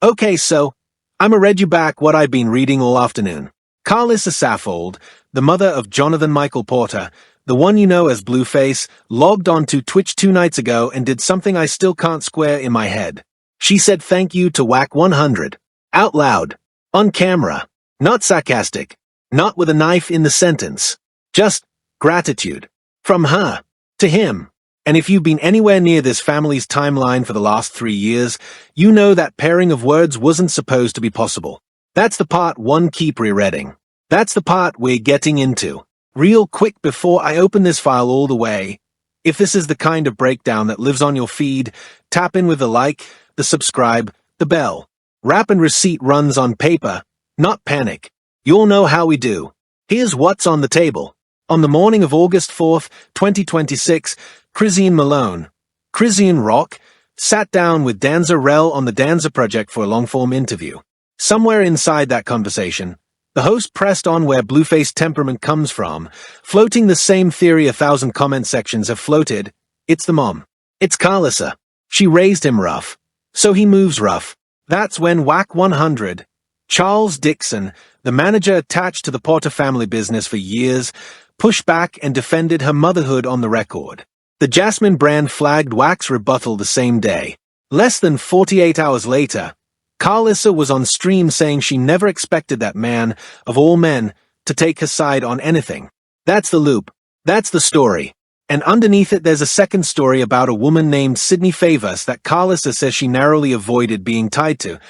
Okay, so, I'ma read you back what I've been reading all afternoon. Karlissa Saffold, the mother of Jonathan Michael Porter, the one you know as Blueface, logged onto Twitch 2 nights ago and did something I still can't square in my head. She said thank you to Wack 100. Out loud. On camera. Not sarcastic. Not with a knife in the sentence. Just gratitude. From her. To him. And if you've been anywhere near this family's timeline for the last 3 years, you know that pairing of words wasn't supposed to be possible. That's the part one keep rereading. That's the part we're getting into. Real quick before I open this file all the way, if this is the kind of breakdown that lives on your feed, tap in with the like, the subscribe, the bell. Rap and receipt runs on paper, not panic. You'll know how we do. Here's what's on the table. On the morning of August 4th, 2026, Chrisean Rock, sat down with Danza Rell on the Danza Project for a long-form interview. Somewhere inside that conversation, the host pressed on where Blueface temperament comes from, floating the same theory 1,000 comment sections have floated. It's the mom. It's Karlissa. She raised him rough. So he moves rough. That's when Wack 100, Charles Dixon, the manager attached to the Porter family business for years, pushed back and defended her motherhood on the record. The Jasmine BRAND flagged Wack's rebuttal the same day. Less than 48 hours later, Karlissa was on stream saying she never expected that man, of all men, to take her side on anything. That's the loop. That's the story. And underneath it there's a second story about a woman named Sidney Favors that Karlissa says she narrowly avoided being tied to.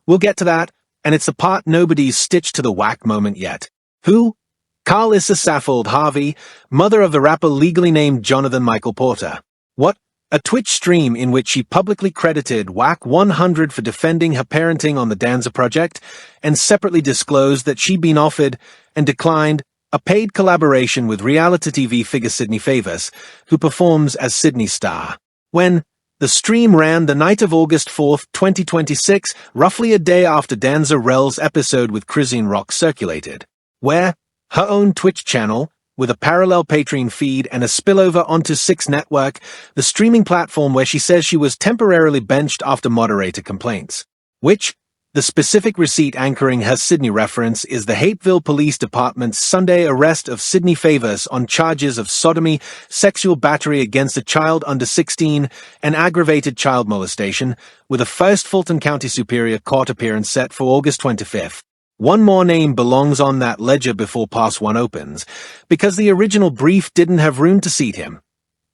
We'll get to that, and it's the part nobody's stitched to the Wack moment yet. Who? Karlissa Saffold Harvey, mother of the rapper legally named Jonathan Michael Porter. What? A Twitch stream in which she publicly credited Wack 100 for defending her parenting on the Danza Project, and separately disclosed that she'd been offered, and declined, a paid collaboration with reality TV figure Sidney Favors, who performs as Sidney Starr. When the stream ran the night of August 4th, 2026, roughly a day after Danza Rell's episode with Chrisean Rock circulated, where her own Twitch channel, with a parallel Patreon feed and a spillover onto 6 Network, the streaming platform where she says she was temporarily benched after moderator complaints. Which, the specific receipt anchoring her Sidney reference is the Hapeville Police Department's Sunday arrest of Sidney Favors on charges of sodomy, sexual battery against a child under 16, and aggravated child molestation, with a first Fulton County Superior Court appearance set for August 25th. One more name belongs on that ledger before Pass 1 opens, because the original brief didn't have room to seat him.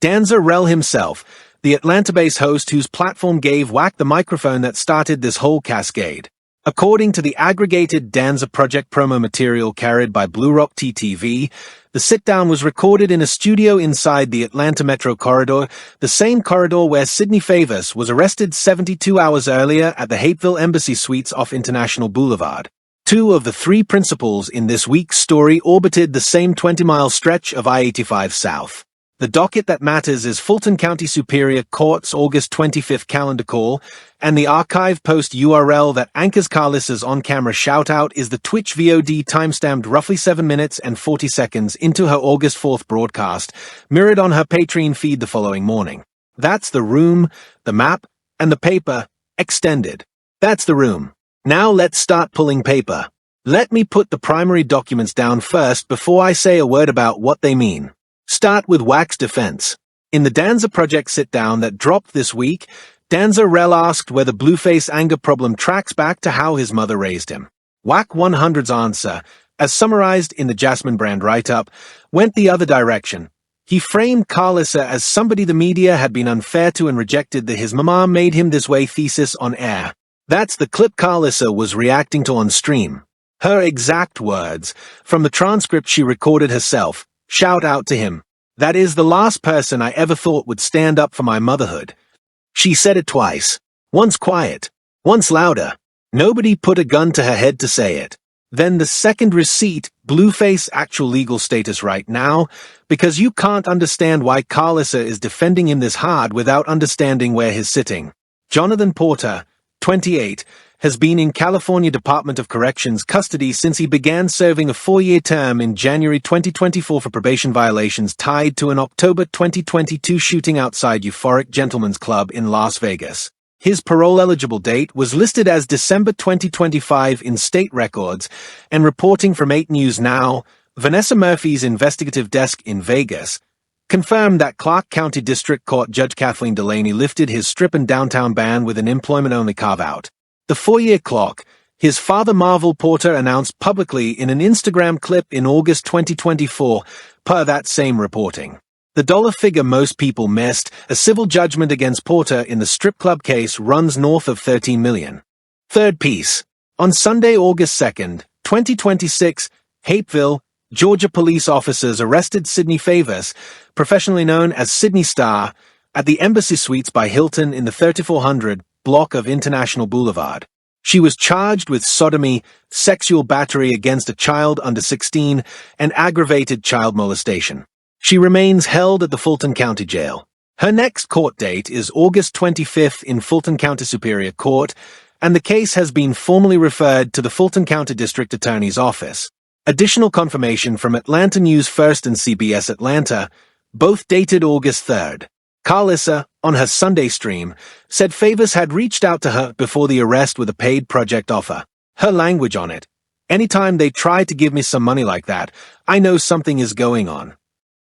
Danza Rell himself, the Atlanta-based host whose platform gave Wack the microphone that started this whole cascade. According to the aggregated Danza Project promo material carried by Blue Rock TTV, the sit-down was recorded in a studio inside the Atlanta Metro corridor, the same corridor where Sidney Favors was arrested 72 hours earlier at the Hapeville Embassy Suites off International Boulevard. 2 of the 3 principals in this week's story orbited the same 20-mile stretch of I-85 South. The docket that matters is Fulton County Superior Court's August 25th calendar call, and the archive post URL that anchors Karlissa's on-camera shout-out is the Twitch VOD timestamped roughly 7 minutes and 40 seconds into her August 4th broadcast, mirrored on her Patreon feed the following morning. That's the room, the map, and the paper, extended. That's the room. Now let's start pulling paper. Let me put the primary documents down first before I say a word about what they mean. Start with Wack's defense. In the Danza Project sit-down that dropped this week, Danza Rell asked whether Blueface anger problem tracks back to how his mother raised him. Wack 100's answer, as summarized in the Jasmine BRAND write-up, went the other direction. He framed Karlissa as somebody the media had been unfair to and rejected the his mama made him this way thesis on air. That's the clip Karlissa was reacting to on stream. Her exact words, from the transcript she recorded herself, shout out to him. That is the last person I ever thought would stand up for my motherhood. She said it twice. Once quiet. Once louder. Nobody put a gun to her head to say it. Then the second receipt, Blueface actual legal status right now, because you can't understand why Karlissa is defending him this hard without understanding where he's sitting. Jonathan Porter, 28, has been in California Department of Corrections custody since he began serving a 4-year term in January 2024 for probation violations tied to an October 2022 shooting outside Euphoric Gentlemen's Club in Las Vegas. His parole-eligible date was listed as December 2025 in state records, and reporting from 8 News Now, Vanessa Murphy's investigative desk in Vegas confirmed that Clark County District Court Judge Kathleen Delaney lifted his strip and downtown ban with an employment-only carve-out. The 4-year clock, his father Marvel Porter announced publicly in an Instagram clip in August 2024, per that same reporting. The dollar figure most people missed, a civil judgment against Porter in the strip club case runs north of $13 million. Third piece. On Sunday, August 2nd, 2026, Hapeville, Georgia police officers arrested Sidney Favors, professionally known as Sidney Starr, at the Embassy Suites by Hilton in the 3400 block of International Boulevard. She was charged with sodomy, sexual battery against a child under 16, and aggravated child molestation. She remains held at the Fulton County Jail. Her next court date is August 25th in Fulton County Superior Court, and the case has been formally referred to the Fulton County District Attorney's Office. Additional confirmation from Atlanta News First and CBS Atlanta, both dated August 3rd. Karlissa, on her Sunday stream, said Favors had reached out to her before the arrest with a paid project offer. Her language on it: "Anytime they try to give me some money like that, I know something is going on."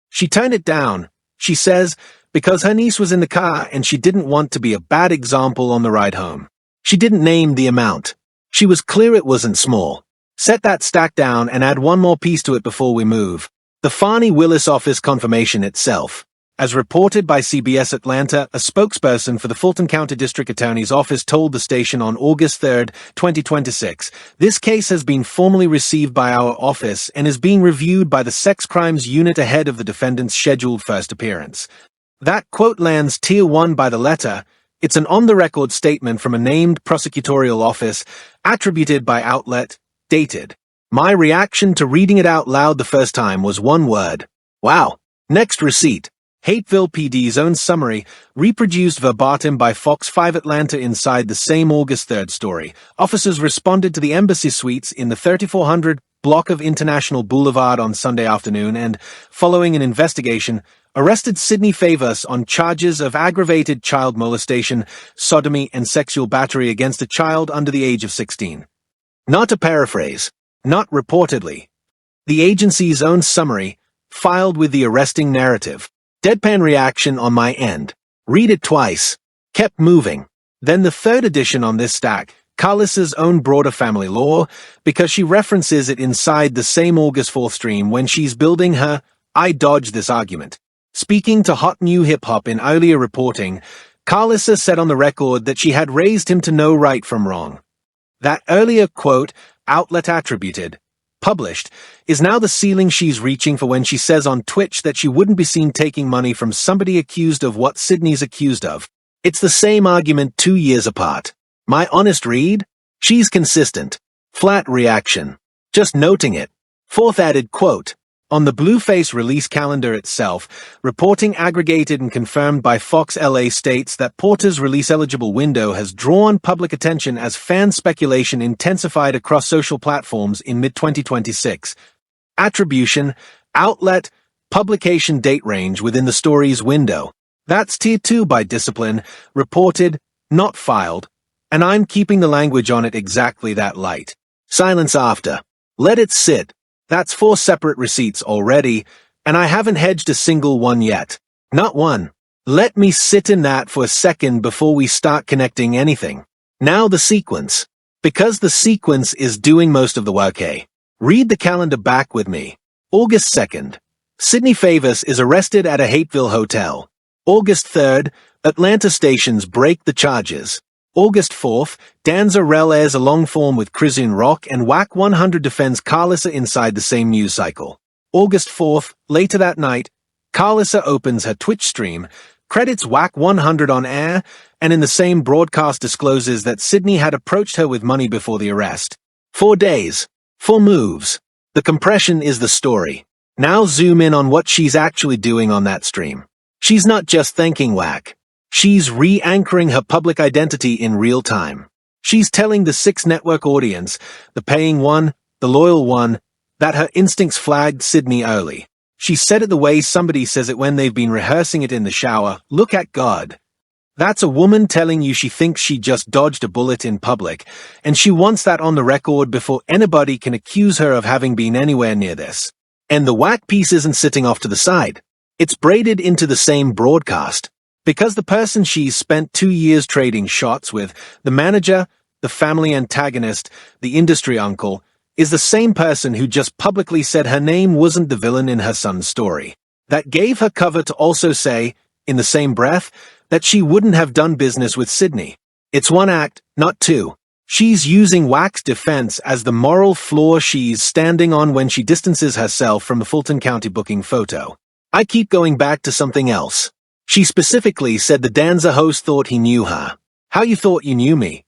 She turned it down, she says, because her niece was in the car and she didn't want to be a bad example on the ride home. She didn't name the amount. She was clear it wasn't small. Set that stack down and add one more piece to it before we move. The Fani Willis office confirmation itself. As reported by CBS Atlanta, a spokesperson for the Fulton County District Attorney's Office told the station on August 3, 2026, "This case has been formally received by our office and is being reviewed by the Sex Crimes Unit ahead of the defendant's scheduled first appearance." That quote lands Tier 1 by the letter. It's an on-the-record statement from a named prosecutorial office, attributed by outlet, dated. My reaction to reading it out loud the first time was one word: wow. Next receipt. Hapeville PD's own summary, reproduced verbatim by Fox 5 Atlanta inside the same August 3rd story. Officers responded to the Embassy Suites in the 3400 block of International Boulevard on Sunday afternoon and, following an investigation, arrested Sidney Favors on charges of aggravated child molestation, sodomy, and sexual battery against a child under the age of 16. Not to paraphrase, not reportedly. The agency's own summary, filed with the arresting narrative. Deadpan reaction on my end. Read it twice. Kept moving. Then the third edition on this stack, Karlissa's own broader family law, because she references it inside the same August 4th stream when she's building her "I dodged this" argument. Speaking to Hot New Hip Hop in earlier reporting, Karlissa said on the record that she had raised him to know right from wrong. That earlier quote, outlet attributed, published, is now the ceiling she's reaching for when she says on Twitch that she wouldn't be seen taking money from somebody accused of what Sidney's accused of. It's the same argument 2 years apart. My honest read? She's consistent. Flat reaction. Just noting it. Fourth added quote. On the Blueface release calendar itself, reporting aggregated and confirmed by Fox LA states that Porter's release-eligible window has drawn public attention as fan speculation intensified across social platforms in mid-2026. Attribution, outlet, publication date range within the story's window. That's Tier 2 by discipline, reported, not filed, and I'm keeping the language on it exactly that light. Silence after. Let it sit. That's 4 separate receipts already, and I haven't hedged a single one yet. Not one. Let me sit in that for a second before we start connecting anything. Now the sequence. Because the sequence is doing most of the work, hey. Read the calendar back with me. August 2nd. Sidney Favors is arrested at a Hapeville hotel. August 3rd, Atlanta stations break the charges. August 4th, Danza Rell airs a long form with Chrisean Rock and Wack 100 defends Karlissa inside the same news cycle. August 4th, later that night, Karlissa opens her Twitch stream, credits Wack 100 on air, and in the same broadcast discloses that Sidney had approached her with money before the arrest. 4 days. 4 moves. The compression is the story. Now zoom in on what she's actually doing on that stream. She's not just thanking Wack. She's re-anchoring her public identity in real time. She's telling the 6 network audience, the paying one, the loyal one, that her instincts flagged Sidney early. She said it the way somebody says it when they've been rehearsing it in the shower. Look at God. That's a woman telling you she thinks she just dodged a bullet in public, and she wants that on the record before anybody can accuse her of having been anywhere near this. And the Wack piece isn't sitting off to the side. It's braided into the same broadcast. Because the person she's spent 2 years trading shots with, the manager, the family antagonist, the industry uncle, is the same person who just publicly said her name wasn't the villain in her son's story. That gave her cover to also say, in the same breath, that she wouldn't have done business with Sidney. It's one act, not two. She's using Wack's defense as the moral floor she's standing on when she distances herself from the Fulton County booking photo. I keep going back to something else. She specifically said the Danza host thought he knew her. How you thought you knew me?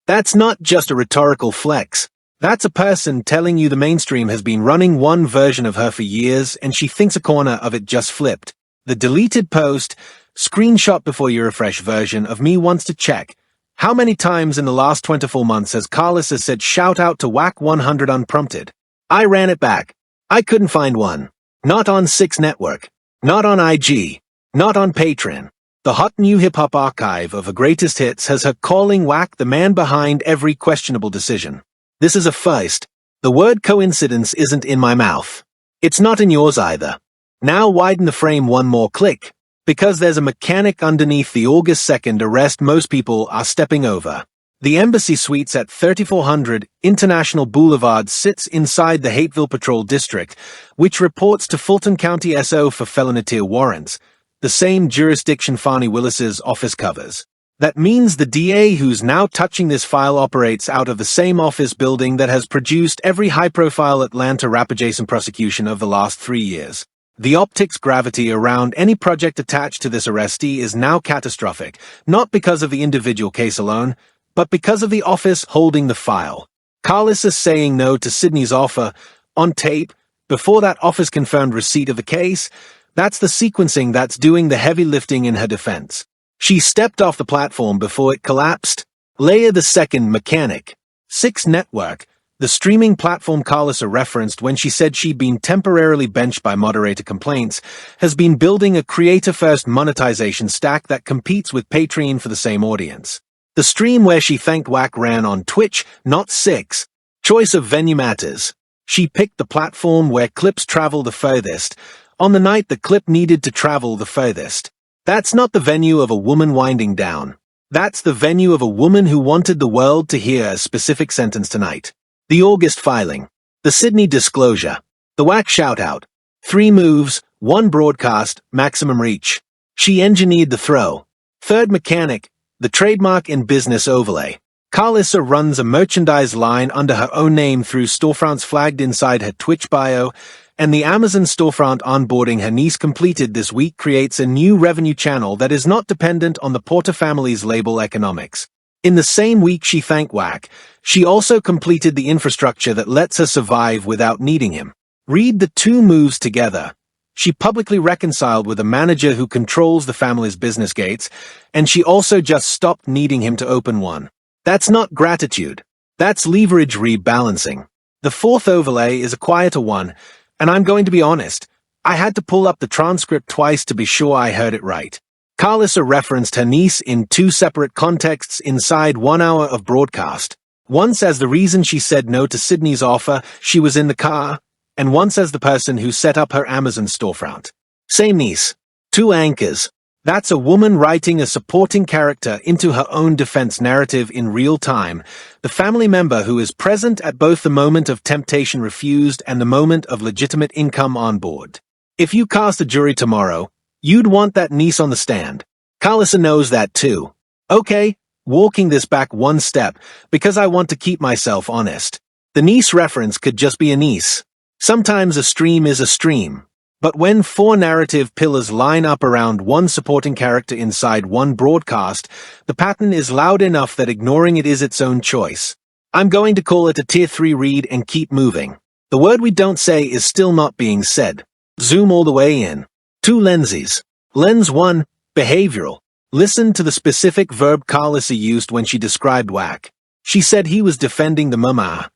That's not just a rhetorical flex. That's a person telling you the mainstream has been running one version of her for years and she thinks a corner of it just flipped. The deleted post, screenshot before you refresh version of me wants to check. How many times in the last 24 months has Karlissa said shout out to Wack 100 unprompted? I ran it back. I couldn't find one. Not on 6 Network. Not on IG. Not on Patreon. The hot new hip-hop archive of her greatest hits has her calling Wack the man behind every questionable decision. This is a feist. The word coincidence isn't in my mouth. It's not in yours either. Now widen the frame one more click. Because there's a mechanic underneath the August 2nd arrest most people are stepping over. The Embassy Suites at 3400 International Boulevard sits inside the Hapeville Patrol District, which reports to Fulton County SO for felony-tier warrants, the same jurisdiction Fani Willis's office covers. That means the DA who's now touching this file operates out of the same office building that has produced every high-profile Atlanta rap-adjacent prosecution of the last 3 years. The optics gravity around any project attached to this arrestee is now catastrophic, not because of the individual case alone, but because of the office holding the file. Karlissa saying no to Sidney's offer, on tape, before that office confirmed receipt of the case, that's the sequencing that's doing the heavy lifting in her defense. She stepped off the platform before it collapsed. Layer the second mechanic. 6 Network, the streaming platform Karlissa referenced when she said she'd been temporarily benched by moderator complaints, has been building a creator-first monetization stack that competes with Patreon for the same audience. The stream where she thanked Wack ran on Twitch, not 6. Choice of venue matters. She picked the platform where clips travel the furthest, on the night the clip needed to travel the furthest. That's not the venue of a woman winding down. That's the venue of a woman who wanted the world to hear a specific sentence tonight. The August filing. The Sidney disclosure. The Wack shout-out. 3 moves, 1 broadcast, maximum reach. She engineered the throw. Third mechanic. The trademark in business overlay. Karlissa runs a merchandise line under her own name through storefronts flagged inside her Twitch bio, and the Amazon storefront onboarding her niece completed this week creates a new revenue channel that is not dependent on the Porter family's label economics. In the same week she thanked Wack, she also completed the infrastructure that lets her survive without needing him. Read the 2 moves together. She publicly reconciled with a manager who controls the family's business gates, and she also just stopped needing him to open one. That's not gratitude. That's leverage rebalancing. The 4th overlay is a quieter one, and I'm going to be honest, I had to pull up the transcript twice to be sure I heard it right. Karlissa referenced her niece in 2 separate contexts inside 1 hour of broadcast. Once as the reason she said no to Sidney's offer, she was in the car, and once as the person who set up her Amazon storefront. Same niece. 2 anchors. That's a woman writing a supporting character into her own defense narrative in real time, the family member who is present at both the moment of temptation refused and the moment of legitimate income on board. If you cast a jury tomorrow, you'd want that niece on the stand. Karlissa knows that too. Okay, walking this back 1 step, because I want to keep myself honest. The niece reference could just be a niece. Sometimes a stream is a stream. But when 4 narrative pillars line up around 1 supporting character inside 1 broadcast, the pattern is loud enough that ignoring it is its own choice. I'm going to call it a Tier 3 read and keep moving. The word we don't say is still not being said. Zoom all the way in. 2 lenses. Lens 1, behavioral. Listen to the specific verb Karlissa used when she described Wack. She said he was defending the mama.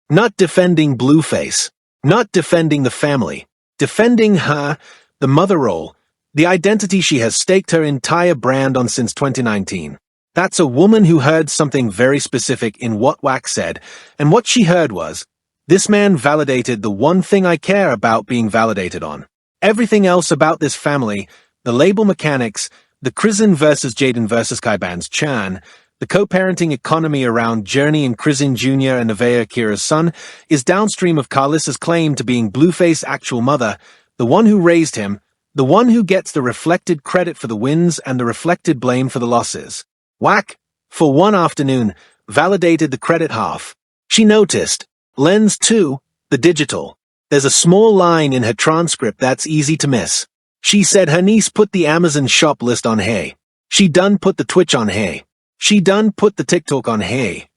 Not defending Blueface. Not defending the family. Defending her, the mother role, The identity she has staked her entire brand on since 2019. That's a woman who heard something very specific in what Wack said, and what she heard was, "This man validated the one thing I care about being validated on. Everything else about this family, the label mechanics, the Chrisean versus Jaden versus Kaiban's churn, the co-parenting economy around Journey and Chrisean Jr. and Nevaeh Kira's son, is downstream of Karlissa's claim to being Blueface's actual mother, the one who raised him, the one who gets the reflected credit for the wins and the reflected blame for the losses." Wack, for one afternoon, validated the credit half. She noticed, Lens 2, the digital. There's a small line in her transcript that's easy to miss. She said her niece put the Amazon shop list on hay. She done put the Twitch on hay. She done put the TikTok on hay.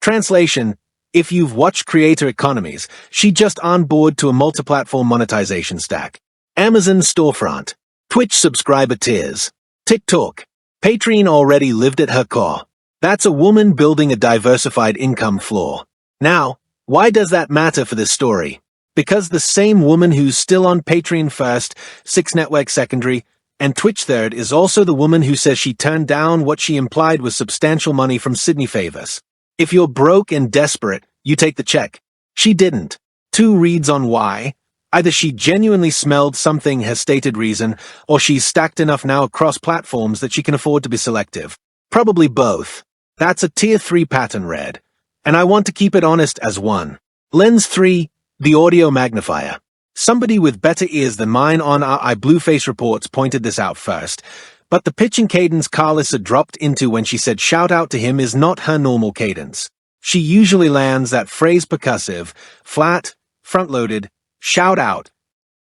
Translation, if you've watched creator economies, she just on board to a multi-platform monetization stack. Amazon storefront, Twitch subscriber tiers, TikTok, Patreon already lived at her core. That's a woman building a diversified income floor. Now, why does that matter for this story? Because the same woman who's still on Patreon first, Six Network secondary, and Twitch third is also the woman who says she turned down what she implied was substantial money from Sidney Favors. If you're broke and desperate, you take the check. She didn't. 2 reads on why. Either she genuinely smelled something, her stated reason, or she's stacked enough now across platforms that she can afford to be selective. Probably both. That's a tier 3 pattern read. And I want to keep it honest as one. Lens 3, the audio magnifier. Somebody with better ears than mine on our Blueface reports pointed this out first, but the pitch and cadence Karlissa dropped into when she said shout out to him is not her normal cadence. She usually lands that phrase percussive, flat, front-loaded, shout out.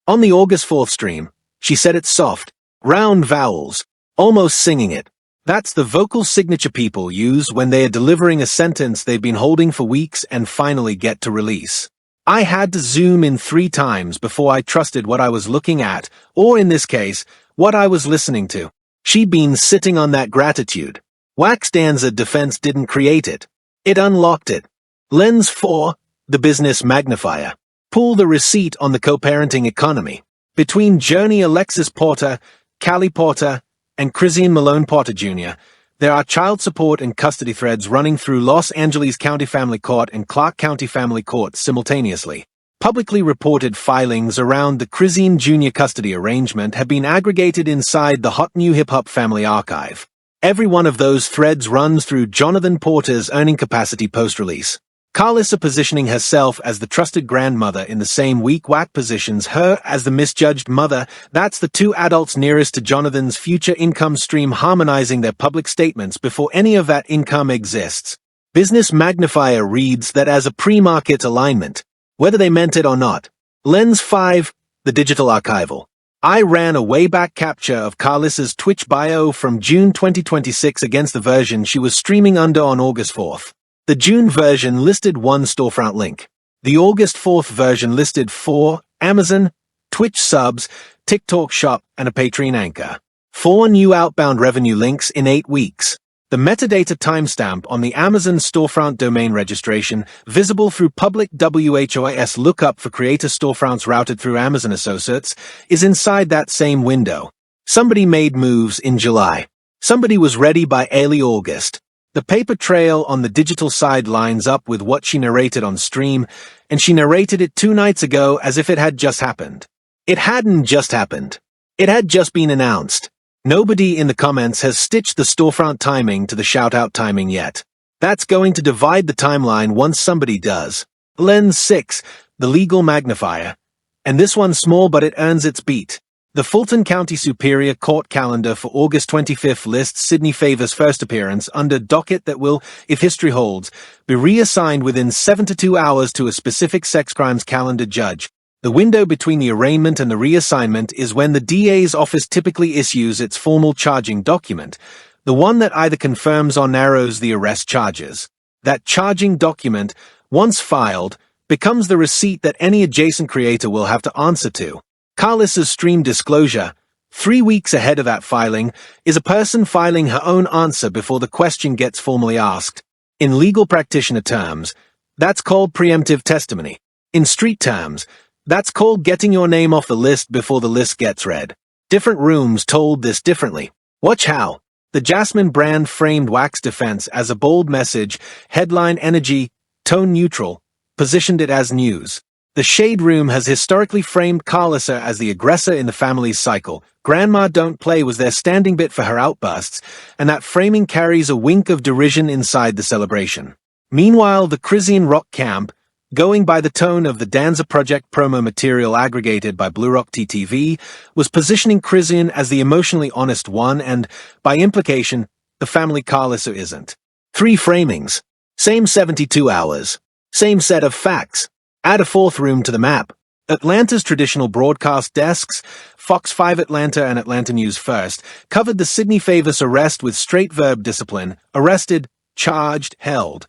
On the August 4th stream, she said it soft, round vowels, almost singing it. That's the vocal signature people use when they are delivering a sentence they've been holding for weeks and finally get to release. I had to zoom in 3 times before I trusted what I was looking at, or in this case, what I was listening to. She'd been sitting on that gratitude. Wack's Danza defense didn't create it. It unlocked it. Lens 4, the business magnifier. Pull the receipt on the co-parenting economy. Between Journey Alexis Porter, Callie Porter, and Chrisean Malone Porter Jr., there are child support and custody threads running through Los Angeles County Family Court and Clark County Family Court simultaneously. Publicly reported filings around the Chrisean Jr. custody arrangement have been aggregated inside the Hot New Hip Hop Family Archive. Every one of those threads runs through Jonathan Porter's earning capacity post-release. Karlissa positioning herself as the trusted grandmother in the same week Wack positions her as the misjudged mother. That's the 2 adults nearest to Jonathan's future income stream harmonizing their public statements before any of that income exists. Business magnifier reads that as a pre-market alignment, whether they meant it or not. Lens 5, the digital archival. I ran a way-back capture of Karlissa's Twitch bio from June 2026 against the version she was streaming under on August 4th. The June version listed 1 storefront link. The August 4th version listed 4 Amazon, Twitch subs, TikTok shop, and a Patreon anchor. 4 new outbound revenue links in 8 weeks. The metadata timestamp on the Amazon storefront domain registration, visible through public WHOIS lookup for creator storefronts routed through Amazon associates, is inside that same window. Somebody made moves in July. Somebody was ready by early August. The paper trail on the digital side lines up with what she narrated on stream, and she narrated it 2 nights ago as if it had just happened. It hadn't just happened. It had just been announced. Nobody in the comments has stitched the storefront timing to the shout-out timing yet. That's going to divide the timeline once somebody does. Lens 6, the legal magnifier. And this one's small but it earns its beat. The Fulton County Superior Court calendar for August 25th lists Sidney Favors' first appearance under docket that will, if history holds, be reassigned within 72 hours to a specific sex crimes calendar judge. The window between the arraignment and the reassignment is when the DA's office typically issues its formal charging document, the one that either confirms or narrows the arrest charges. That charging document, once filed, becomes the receipt that any adjacent creator will have to answer to. Karlissa's stream disclosure, 3 weeks ahead of that filing, is a person filing her own answer before the question gets formally asked. In legal practitioner terms, that's called preemptive testimony. In street terms, that's called getting your name off the list before the list gets read. Different rooms told this differently. Watch how. The Jasmine BRAND framed Wack's defense as a bold message, headline energy, tone neutral, positioned it as news. The Shade Room has historically framed Karlissa as the aggressor in the family's cycle. Grandma Don't Play was their standing bit for her outbursts, and that framing carries a wink of derision inside the celebration. Meanwhile, the Chrisean Rock camp, going by the tone of the Danza Project promo material aggregated by Blue Rock TTV, was positioning Chrisean as the emotionally honest one and, by implication, the family Karlissa isn't. 3 framings. Same 72 hours. Same set of facts. Add a 4th room to the map. Atlanta's traditional broadcast desks, Fox 5 Atlanta and Atlanta News First, covered the Sidney Favors arrest with straight verb discipline: arrested, charged, held.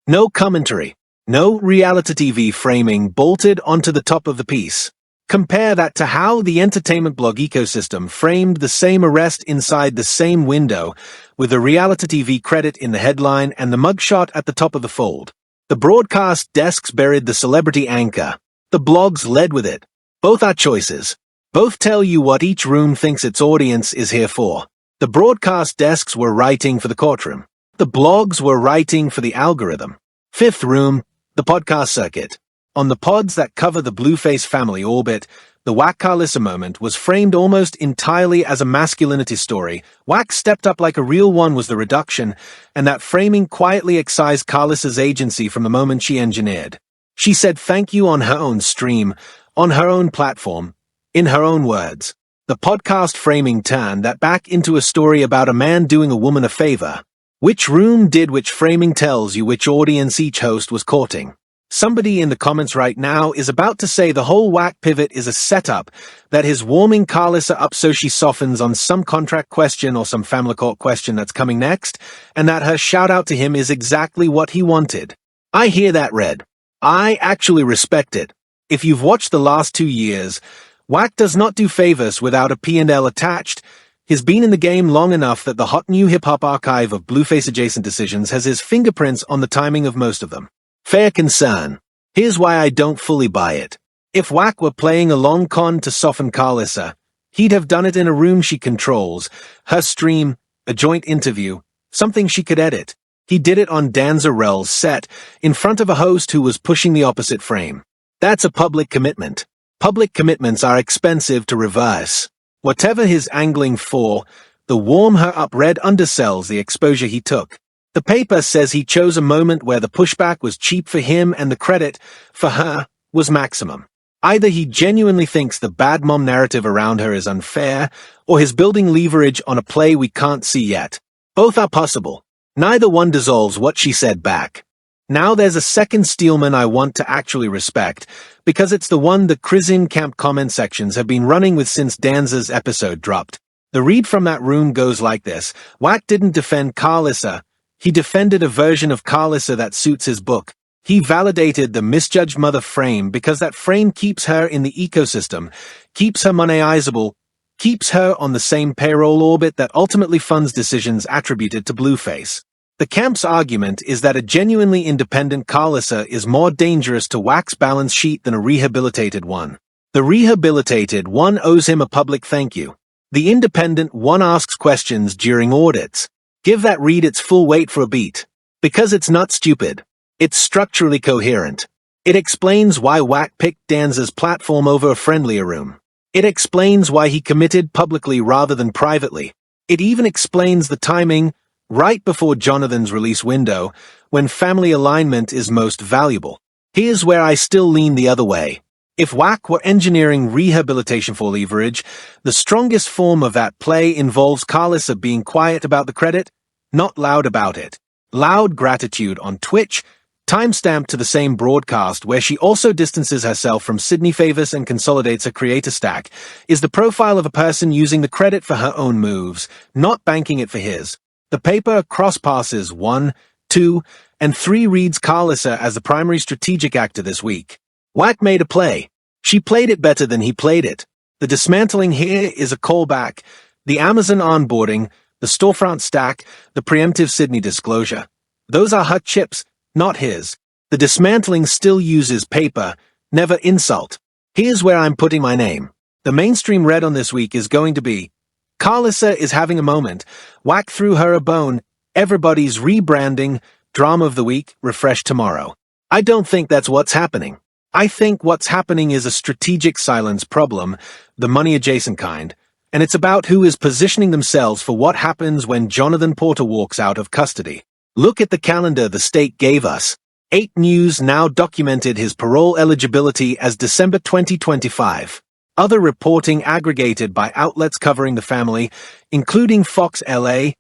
No commentary. No reality TV framing bolted onto the top of the piece. Compare that to how the entertainment blog ecosystem framed the same arrest inside the same window, with the reality TV credit in the headline and the mugshot at the top of the fold. The broadcast desks buried the celebrity anchor. The blogs led with it. Both are choices. Both tell you what each room thinks its audience is here for. The broadcast desks were writing for the courtroom. The blogs were writing for the algorithm. 5th room, the podcast circuit. On the pods that cover the Blueface family orbit, the Wack Karlissa moment was framed almost entirely as a masculinity story. Wack stepped up like a real one was the reduction, and that framing quietly excised Karlissa's agency from the moment she engineered. She said thank you on her own stream, on her own platform, in her own words. The podcast framing turned that back into a story about a man doing a woman a favor. Which room did which framing tells you which audience each host was courting. Somebody in the comments right now is about to say the whole Wack pivot is a setup, that his warming Karlissa up so she softens on some contract question or some family court question that's coming next, and that her shout out to him is exactly what he wanted. I hear that, Red. I actually respect it. If you've watched the last 2 years, Wack does not do favors without a P&L attached. He's been in the game long enough that the hot new hip-hop archive of Blueface-adjacent decisions has his fingerprints on the timing of most of them. Fair concern. Here's why I don't fully buy it. If Wack were playing a long con to soften Karlissa, he'd have done it in a room she controls, her stream, a joint interview, something she could edit. He did it on Danza Rell's set, in front of a host who was pushing the opposite frame. That's a public commitment. Public commitments are expensive to reverse. Whatever his angling for, the warm her up red undersells the exposure he took. The paper says he chose a moment where the pushback was cheap for him and the credit, for her, was maximum. Either he genuinely thinks the bad mom narrative around her is unfair, or he's building leverage on a play we can't see yet. Both are possible. Neither one dissolves what she said back. Now there's a second Steelman I want to actually respect, because it's the one the Chrisean camp comment sections have been running with since Danza's episode dropped. The read from that room goes like this. Wack didn't defend Karlissa. He defended a version of Karlissa that suits his book. He validated the misjudged mother frame because that frame keeps her in the ecosystem, keeps her monetizable, keeps her on the same payroll orbit that ultimately funds decisions attributed to Blueface. The camp's argument is that a genuinely independent Karlissa is more dangerous to Wack's balance sheet than a rehabilitated one. The rehabilitated one owes him a public thank you. The independent one asks questions during audits. Give that read its full weight for a beat. Because it's not stupid. It's structurally coherent. It explains why Wack picked Danza's platform over a friendlier room. It explains why he committed publicly rather than privately. It even explains the timing, right before Jonathan's release window, when family alignment is most valuable. Here's where I still lean the other way. If Wack were engineering rehabilitation for leverage, the strongest form of that play involves Karlissa being quiet about the credit, not loud about it. Loud gratitude on Twitch, timestamped to the same broadcast where she also distances herself from Sidney Favors and consolidates her creator stack, is the profile of a person using the credit for her own moves, not banking it for his. The paper cross-passes 1, 2, and 3 reads Karlissa as the primary strategic actor this week. Wack made a play. She played it better than he played it. The dismantling here is a callback, the Amazon onboarding, the storefront stack, the preemptive Sidney disclosure. Those are her chips, not his. The dismantling still uses paper, never insult. Here's where I'm putting my name. The mainstream read on this week is going to be, Karlissa is having a moment, Wack threw her a bone, everybody's rebranding, drama of the week, refresh tomorrow. I don't think that's what's happening. I think what's happening is a strategic silence problem, the money-adjacent kind, and it's about who is positioning themselves for what happens when Jonathan Porter walks out of custody. Look at the calendar the state gave us. 8 News now documented his parole eligibility as December 2025. Other reporting aggregated by outlets covering the family, including Fox LA,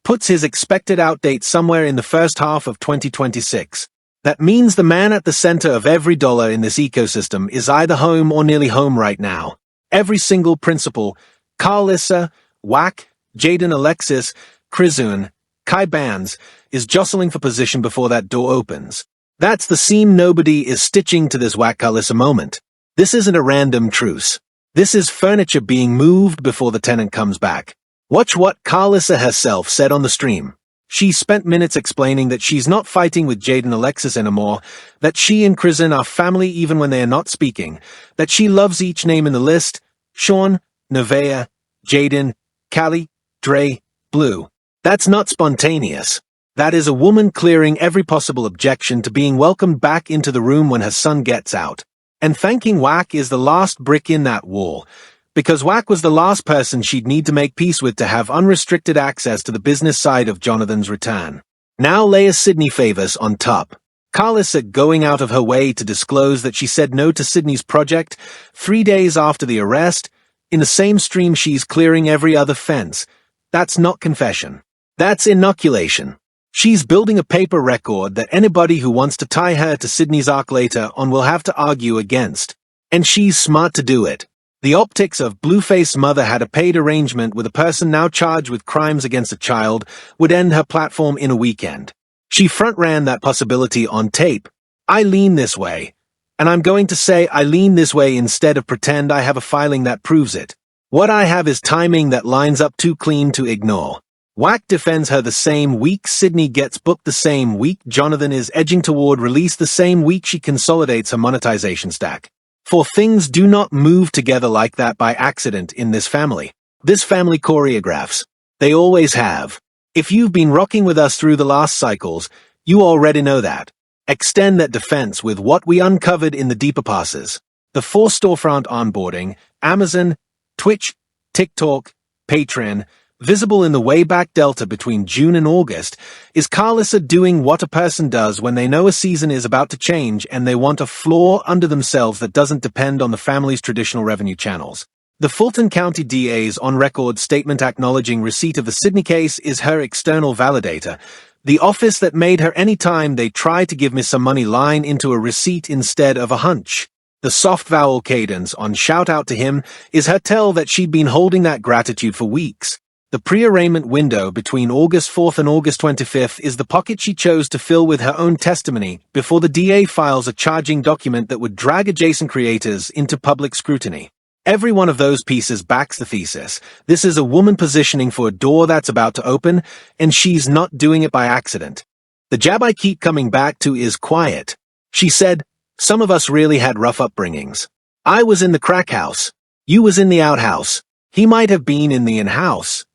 puts his expected out date somewhere in the first half of 2026. That means the man at the center of every dollar in this ecosystem is either home or nearly home right now. Every single principal, Karlissa, Wack, Jaden Alexis, Chrisean, Kai Bands, is jostling for position before that door opens. That's the seam nobody is stitching to this Wack Karlissa moment. This isn't a random truce. This is furniture being moved before the tenant comes back. Watch what Karlissa herself said on the stream. She spent minutes explaining that she's not fighting with Jaden Alexis anymore, that she and Chrisean are family even when they are not speaking, that she loves each name in the list, Sean, Nevaeh, Jaden, Callie, Dre, Blue. That's not spontaneous. That is a woman clearing every possible objection to being welcomed back into the room when her son gets out. And thanking Wack is the last brick in that wall, because Wack was the last person she'd need to make peace with to have unrestricted access to the business side of Jonathan's return. Now layer Sidney Favors on top. Karlissa going out of her way to disclose that she said no to Sidney's project 3 days after the arrest, in the same stream she's clearing every other fence. That's not confession. That's inoculation. She's building a paper record that anybody who wants to tie her to Sidney's arc later on will have to argue against. And she's smart to do it. The optics of Blueface's mother had a paid arrangement with a person now charged with crimes against a child would end her platform in a weekend. She front-ran that possibility on tape. I lean this way. And I'm going to say I lean this way instead of pretend I have a filing that proves it. What I have is timing that lines up too clean to ignore. Wack defends her the same week Sidney gets booked the same week Jonathan is edging toward release the same week she consolidates her monetization stack. For things do not move together like that by accident in this family. This family choreographs. They always have. If you've been rocking with us through the last cycles, you already know that. Extend that defense with what we uncovered in the deeper passes. The 4 storefront onboarding, Amazon, Twitch, TikTok, Patreon, visible in the Wayback Delta between June and August, is Karlissa doing what a person does when they know a season is about to change and they want a floor under themselves that doesn't depend on the family's traditional revenue channels. The Fulton County DA's on-record statement acknowledging receipt of the Sidney case is her external validator, the office that made her anytime they try to give me some money line into a receipt instead of a hunch. The soft vowel cadence on shout out to him is her tell that she'd been holding that gratitude for weeks. The pre-arraignment window between August 4th and August 25th is the pocket she chose to fill with her own testimony before the DA files a charging document that would drag adjacent creators into public scrutiny. Every one of those pieces backs the thesis. This is a woman positioning for a door that's about to open, and she's not doing it by accident. The jab I keep coming back to is quiet. She said, "Some of us really had rough upbringings. I was in the crack house. You was in the outhouse. He might have been in the in-house."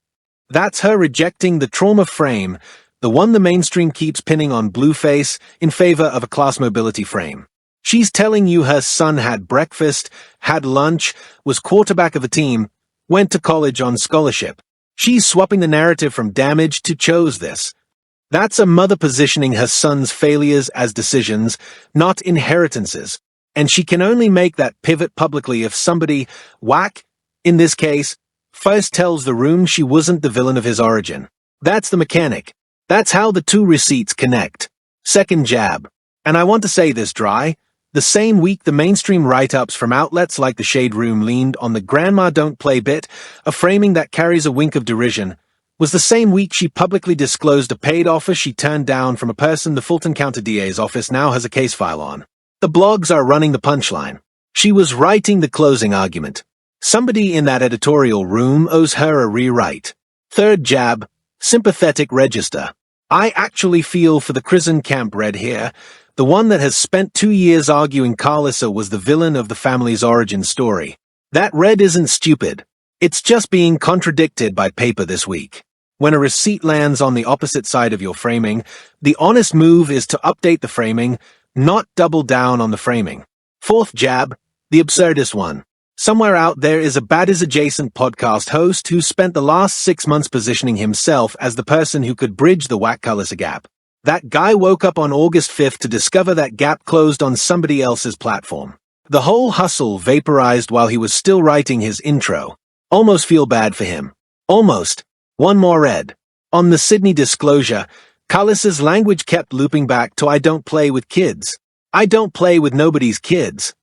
That's her rejecting the trauma frame, the one the mainstream keeps pinning on Blueface in favor of a class mobility frame. She's telling you her son had breakfast, had lunch, was quarterback of a team, went to college on scholarship. She's swapping the narrative from damage to chose this. That's a mother positioning her son's failures as decisions, not inheritances. And she can only make that pivot publicly if somebody, Wack, in this case, first tells the room she wasn't the villain of his origin. That's the mechanic. That's how the two receipts connect. Second jab. And I want to say this dry. The same week the mainstream write-ups from outlets like The Shade Room leaned on the grandma don't play bit, a framing that carries a wink of derision, was the same week she publicly disclosed a paid offer she turned down from a person the Fulton County DA's office now has a case file on. The blogs are running the punchline. She was writing the closing argument. Somebody in that editorial room owes her a rewrite. Third jab, sympathetic register. I actually feel for the Chrisean camp read here, the one that has spent 2 years arguing Karlissa was the villain of the family's origin story. That red isn't stupid. It's just being contradicted by paper this week. When a receipt lands on the opposite side of your framing, the honest move is to update the framing, not double down on the framing. Fourth jab, the absurdist one. Somewhere out there is a Baddies Adjacent podcast host who spent the last 6 months positioning himself as the person who could bridge the Wack Karlissa gap. That guy woke up on August 5th to discover that gap closed on somebody else's platform. The whole hustle vaporized while he was still writing his intro. Almost feel bad for him. Almost. One more red. On the Sidney disclosure, Karlissa's language kept looping back to "I don't play with kids. I don't play with nobody's kids."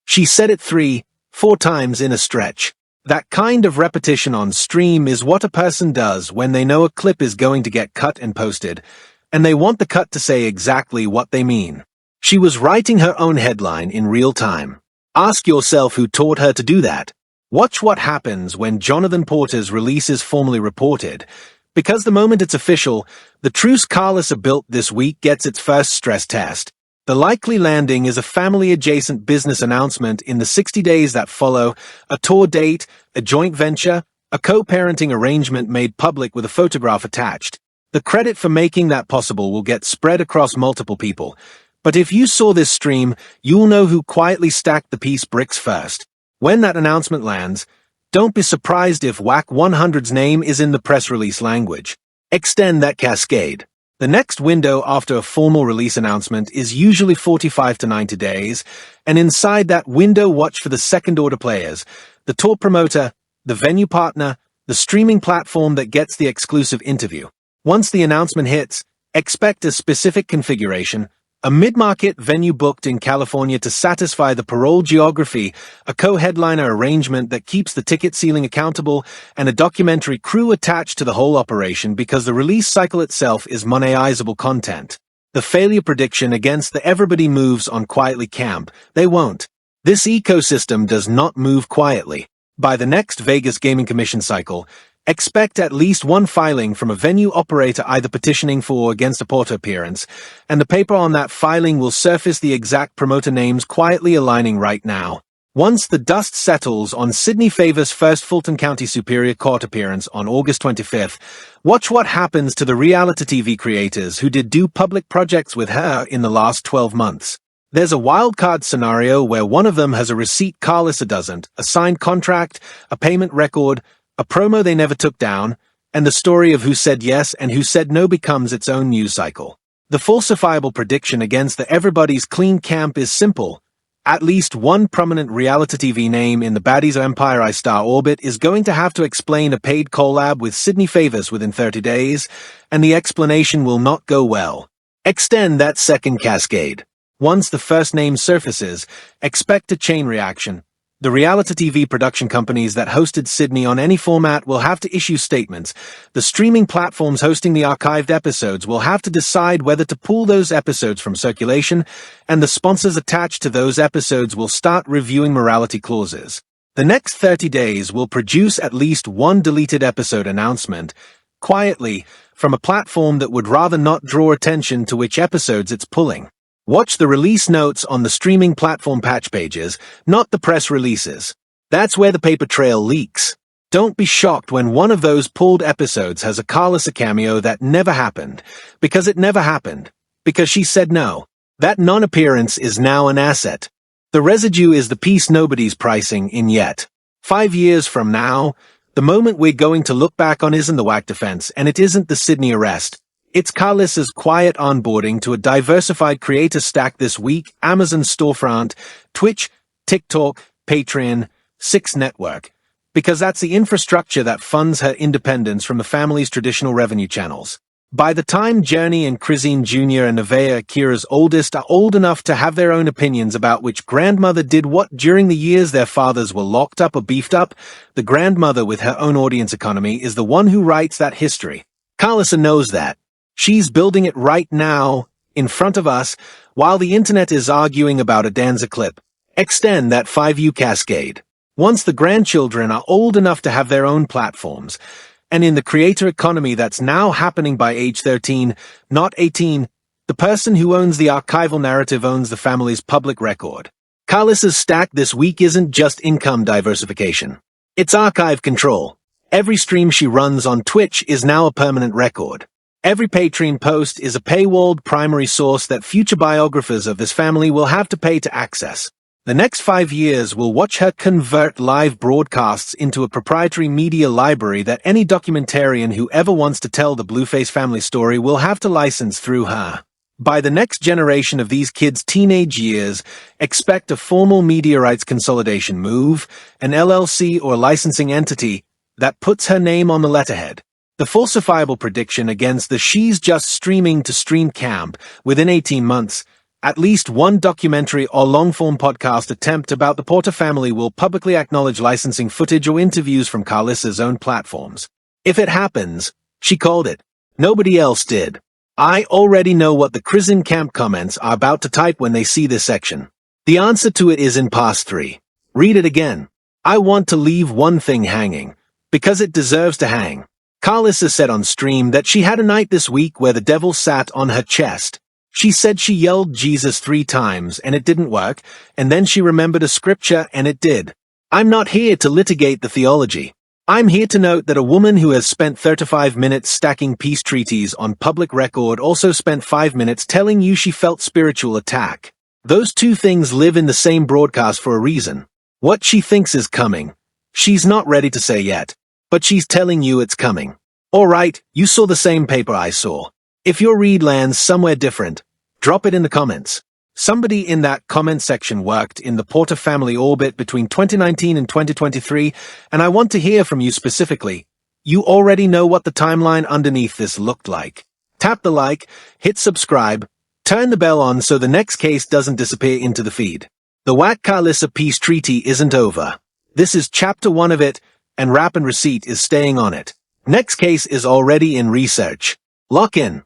She said it 3-4 times in a stretch. That kind of repetition on stream is what a person does when they know a clip is going to get cut and posted, and they want the cut to say exactly what they mean. She was writing her own headline in real time. Ask yourself who taught her to do that. Watch what happens when Jonathan Porter's release is formally reported, because the moment it's official, the truce Karlissa built this week gets its first stress test. The likely landing is a family-adjacent business announcement in the 60 days that follow, a tour date, a joint venture, a co-parenting arrangement made public with a photograph attached. The credit for making that possible will get spread across multiple people, but if you saw this stream, you'll know who quietly stacked the piece bricks first. When that announcement lands, don't be surprised if Wack 100's name is in the press release language. Extend that cascade. The next window after a formal release announcement is usually 45 to 90 days, and inside that window watch for the second-order players, the tour promoter, the venue partner, the streaming platform that gets the exclusive interview. Once the announcement hits, expect a specific configuration, a mid-market venue booked in California to satisfy the parole geography, a co-headliner arrangement that keeps the ticket ceiling accountable, and a documentary crew attached to the whole operation because the release cycle itself is monetizable content. The failure prediction against the everybody moves on quietly camp, they won't. This ecosystem does not move quietly. By the next Vegas Gaming Commission cycle, expect at least one filing from a venue operator either petitioning for or against a Porter appearance, and the paper on that filing will surface the exact promoter names quietly aligning right now. Once the dust settles on Sidney Favors' first Fulton County Superior Court appearance on August 25th, watch what happens to the reality TV creators who did do public projects with her in the last 12 months. There's a wildcard scenario where one of them has a receipt Karlissa doesn't, a signed contract, a payment record, a promo they never took down, and the story of who said yes and who said no becomes its own news cycle. The falsifiable prediction against the everybody's clean camp is simple. At least one prominent reality TV name in the Baddies Empire I-Star orbit is going to have to explain a paid collab with Sidney Favors within 30 days, and the explanation will not go well. Extend that second cascade. Once the first name surfaces, expect a chain reaction. The reality TV production companies that hosted Sidney on any format will have to issue statements. The streaming platforms hosting the archived episodes will have to decide whether to pull those episodes from circulation, and the sponsors attached to those episodes will start reviewing morality clauses. The next 30 days will produce at least one deleted episode announcement, quietly, from a platform that would rather not draw attention to which episodes it's pulling. Watch the release notes on the streaming platform patch pages, not the press releases. That's where the paper trail leaks. Don't be shocked when one of those pulled episodes has a Karlissa cameo that never happened, because it never happened, because she said no. That non-appearance is now an asset. The residue is the piece nobody's pricing in yet. 5 years from now, the moment we're going to look back on isn't the Wack defense, and it isn't the Sidney arrest. It's Karlissa's quiet onboarding to a diversified creator stack this week, Amazon storefront, Twitch, TikTok, Patreon, Six Network, because that's the infrastructure that funds her independence from the family's traditional revenue channels. By the time Journey and Chrisean Jr. and Nevaeh, Kira's oldest, are old enough to have their own opinions about which grandmother did what during the years their fathers were locked up or beefed up, the grandmother with her own audience economy is the one who writes that history. Karlissa knows that. She's building it right now, in front of us, while the internet is arguing about a Danza clip. Extend that 5U cascade. Once the grandchildren are old enough to have their own platforms, and in the creator economy that's now happening by age 13, not 18, the person who owns the archival narrative owns the family's public record. Karlissa's stack this week isn't just income diversification. It's archive control. Every stream she runs on Twitch is now a permanent record. Every Patreon post is a paywalled primary source that future biographers of this family will have to pay to access. The next 5 years will watch her convert live broadcasts into a proprietary media library that any documentarian who ever wants to tell the Blueface family story will have to license through her. By the next generation of these kids' teenage years, expect a formal media rights consolidation move, an LLC or licensing entity that puts her name on the letterhead. The falsifiable prediction against the she's just streaming to stream camp within 18 months, at least one documentary or long-form podcast attempt about the Porter family will publicly acknowledge licensing footage or interviews from Karlissa's own platforms. If it happens, she called it. Nobody else did. I already know what the Chrisean camp comments are about to type when they see this section. The answer to it is in past 3. Read it again. I want to leave one thing hanging, because it deserves to hang. Karlissa said on stream that she had a night this week where the devil sat on her chest. She said she yelled Jesus 3 times and it didn't work, and then she remembered a scripture and it did. I'm not here to litigate the theology. I'm here to note that a woman who has spent 35 minutes stacking peace treaties on public record also spent 5 minutes telling you she felt spiritual attack. Those 2 things live in the same broadcast for a reason. What she thinks is coming. She's not ready to say yet, but she's telling you it's coming. All right, you saw the same paper I saw. If your read lands somewhere different, drop it in the comments. Somebody in that comment section worked in the Porter family orbit between 2019 and 2023, and I want to hear from you specifically. You already know what the timeline underneath this looked like. Tap the like, hit subscribe, turn the bell on so the next case doesn't disappear into the feed. The Wack Karlissa peace treaty isn't over. This is chapter 1 of it, and Rap and Receipt is staying on it. Next case is already in research. Lock in.